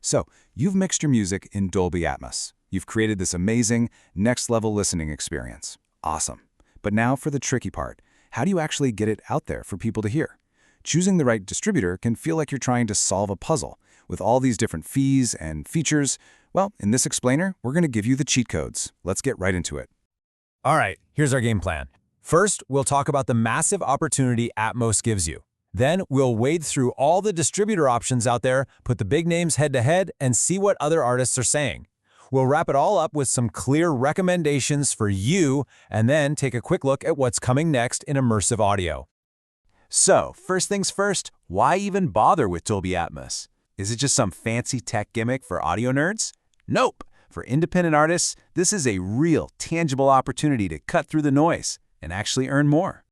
So, you've mixed your music in Dolby Atmos. You've created this amazing, next-level listening experience. Awesome. But now for the tricky part. How do you actually get it out there for people to hear? Choosing the right distributor can feel like you're trying to solve a puzzle. With all these different fees and features, well, in this explainer, we're going to give you the cheat codes. Let's get right into it. All right, here's our game plan. First, we'll talk about the massive opportunity Atmos gives you. Then, we'll wade through all the distributor options out there, put the big names head-to-head, and see what other artists are saying. We'll wrap it all up with some clear recommendations for you, and then take a quick look at what's coming next in immersive audio. So, first things first, why even bother with Dolby Atmos? Is it just some fancy tech gimmick for audio nerds? Nope! For independent artists, this is a real, tangible opportunity to cut through the noise and actually earn more.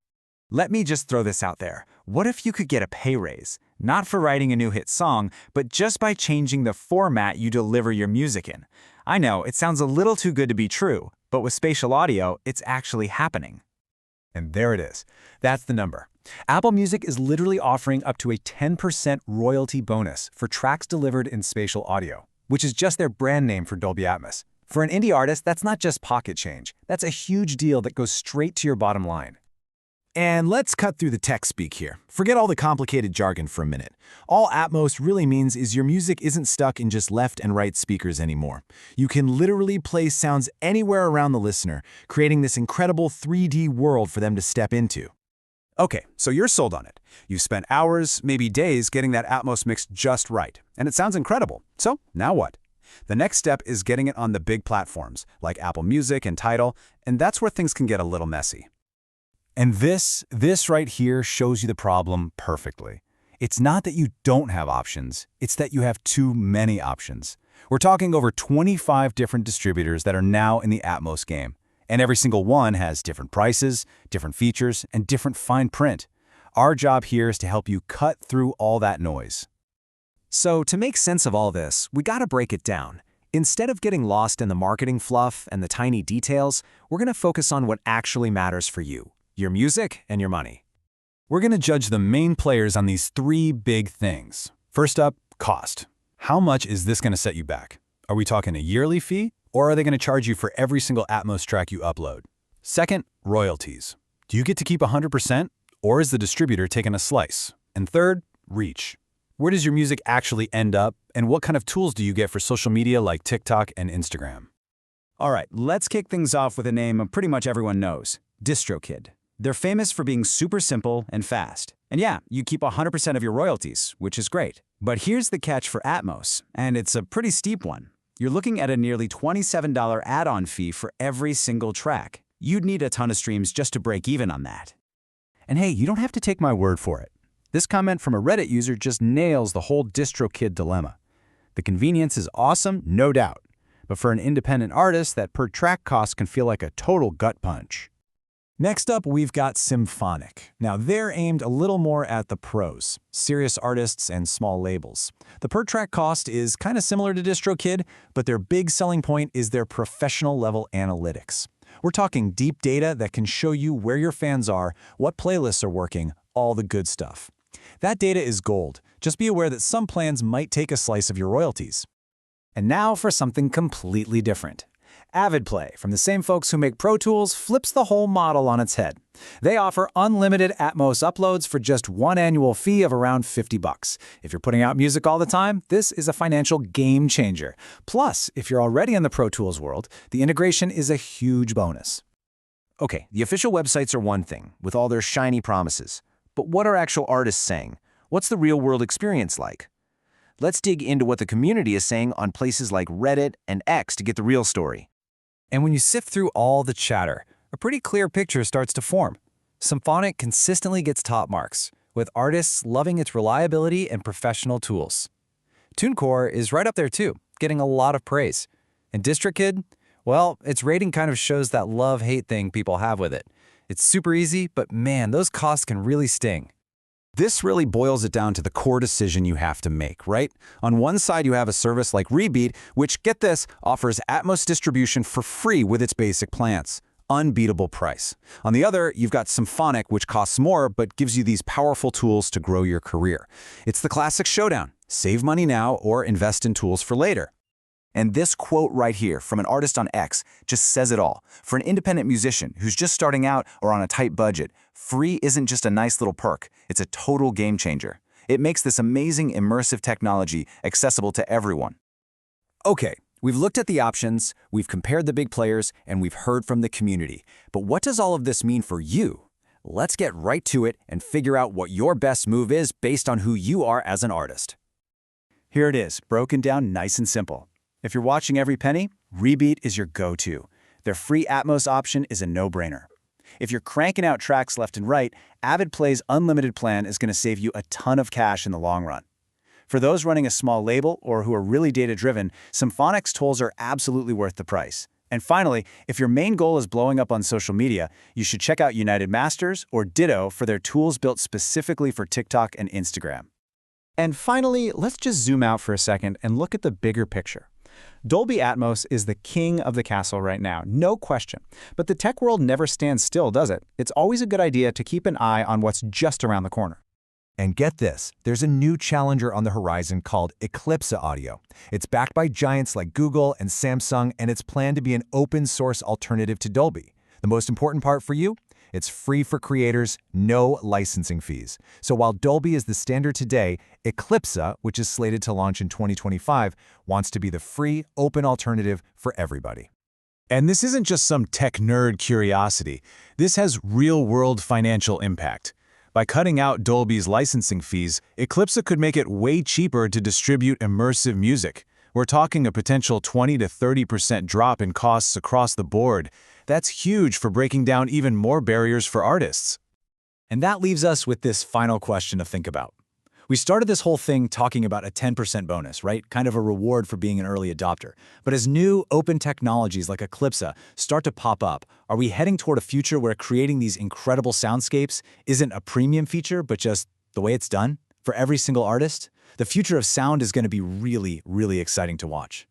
Let me just throw this out there. What if you could get a pay raise? Not for writing a new hit song, but just by changing the format you deliver your music in. I know, it sounds a little too good to be true, but with spatial audio, it's actually happening. And there it is. That's the number. Apple Music is literally offering up to a 10% royalty bonus for tracks delivered in spatial audio, which is just their brand name for Dolby Atmos. For an indie artist, that's not just pocket change. That's a huge deal that goes straight to your bottom line. And let's cut through the tech speak here. Forget all the complicated jargon for a minute. All Atmos really means is your music isn't stuck in just left and right speakers anymore. You can literally play sounds anywhere around the listener, creating this incredible 3D world for them to step into. Okay, so you're sold on it. You've spent hours, maybe days, getting that Atmos mix just right, and it sounds incredible. So, now what? The next step is getting it on the big platforms, like Apple Music and Tidal, and that's where things can get a little messy. And this right here shows you the problem perfectly. It's not that you don't have options, it's that you have too many options. We're talking over 25 different distributors that are now in the Atmos game, and every single one has different prices, different features, and different fine print. Our job here is to help you cut through all that noise. So to make sense of all this, we gotta break it down. Instead of getting lost in the marketing fluff and the tiny details, we're gonna focus on what actually matters for you. Your music and your money. We're going to judge the main players on these three big things. First up, cost. How much is this going to set you back? Are we talking a yearly fee, or are they going to charge you for every single Atmos track you upload? Second, royalties. Do you get to keep 100%, or is the distributor taking a slice? And third, reach. Where does your music actually end up, and what kind of tools do you get for social media like TikTok and Instagram? All right, let's kick things off with a name pretty much everyone knows, DistroKid. They're famous for being super simple and fast. And yeah, you keep 100% of your royalties, which is great. But here's the catch for Atmos, and it's a pretty steep one. You're looking at a nearly $27 add-on fee for every single track. You'd need a ton of streams just to break even on that. And hey, you don't have to take my word for it. This comment from a Reddit user just nails the whole DistroKid dilemma. The convenience is awesome, no doubt. But for an independent artist, that per track cost can feel like a total gut punch. Next up, we've got Symphonic. Now, they're aimed a little more at the pros, serious artists and small labels. The per-track cost is kind of similar to DistroKid, but their big selling point is their professional-level analytics. We're talking deep data that can show you where your fans are, what playlists are working, all the good stuff. That data is gold. Just be aware that some plans might take a slice of your royalties. And now for something completely different. AvidPlay, from the same folks who make Pro Tools, flips the whole model on its head. They offer unlimited Atmos uploads for just one annual fee of around $50. If you're putting out music all the time, this is a financial game changer. Plus, if you're already in the Pro Tools world, the integration is a huge bonus. Okay, the official websites are one thing, with all their shiny promises. But what are actual artists saying? What's the real-world experience like? Let's dig into what the community is saying on places like Reddit and X to get the real story. And when you sift through all the chatter, a pretty clear picture starts to form. Symphonic consistently gets top marks, with artists loving its reliability and professional tools. TuneCore is right up there too, getting a lot of praise. And DistroKid, well, its rating kind of shows that love-hate thing people have with it. It's super easy, but man, those costs can really sting. This really boils it down to the core decision you have to make, right? On one side, you have a service like Rebeat, which, get this, offers Atmos distribution for free with its basic plans. Unbeatable price. On the other, you've got Symphonic, which costs more but gives you these powerful tools to grow your career. It's the classic showdown. Save money now or invest in tools for later. And this quote right here from an artist on X just says it all. For an independent musician who's just starting out or on a tight budget, free isn't just a nice little perk, it's a total game changer. It makes this amazing immersive technology accessible to everyone. Okay, we've looked at the options, we've compared the big players, and we've heard from the community. But what does all of this mean for you? Let's get right to it and figure out what your best move is based on who you are as an artist. Here it is, broken down nice and simple. If you're watching every penny, Rebeat is your go-to. Their free Atmos option is a no-brainer. If you're cranking out tracks left and right, Avid Play's unlimited plan is going to save you a ton of cash in the long run. For those running a small label or who are really data-driven, Symphonics tools are absolutely worth the price. And finally, if your main goal is blowing up on social media, you should check out United Masters or Ditto for their tools built specifically for TikTok and Instagram. And finally, let's just zoom out for a second and look at the bigger picture. Dolby Atmos is the king of the castle right now, no question. But the tech world never stands still, does it? It's always a good idea to keep an eye on what's just around the corner. And get this, there's a new challenger on the horizon called Eclipse Audio. It's backed by giants like Google and Samsung, and it's planned to be an open-source alternative to Dolby. The most important part for you? It's free for creators, no licensing fees. So while Dolby is the standard today, Eclipse, which is slated to launch in 2025, wants to be the free, open alternative for everybody. And this isn't just some tech nerd curiosity. This has real-world financial impact. By cutting out Dolby's licensing fees, Eclipse could make it way cheaper to distribute immersive music. We're talking a potential 20 to 30% drop in costs across the board. That's huge for breaking down even more barriers for artists. And that leaves us with this final question to think about. We started this whole thing talking about a 10% bonus, right? Kind of a reward for being an early adopter. But as new, open technologies like Eclipse start to pop up, are we heading toward a future where creating these incredible soundscapes isn't a premium feature, but just the way it's done for every single artist? The future of sound is going to be really, really exciting to watch.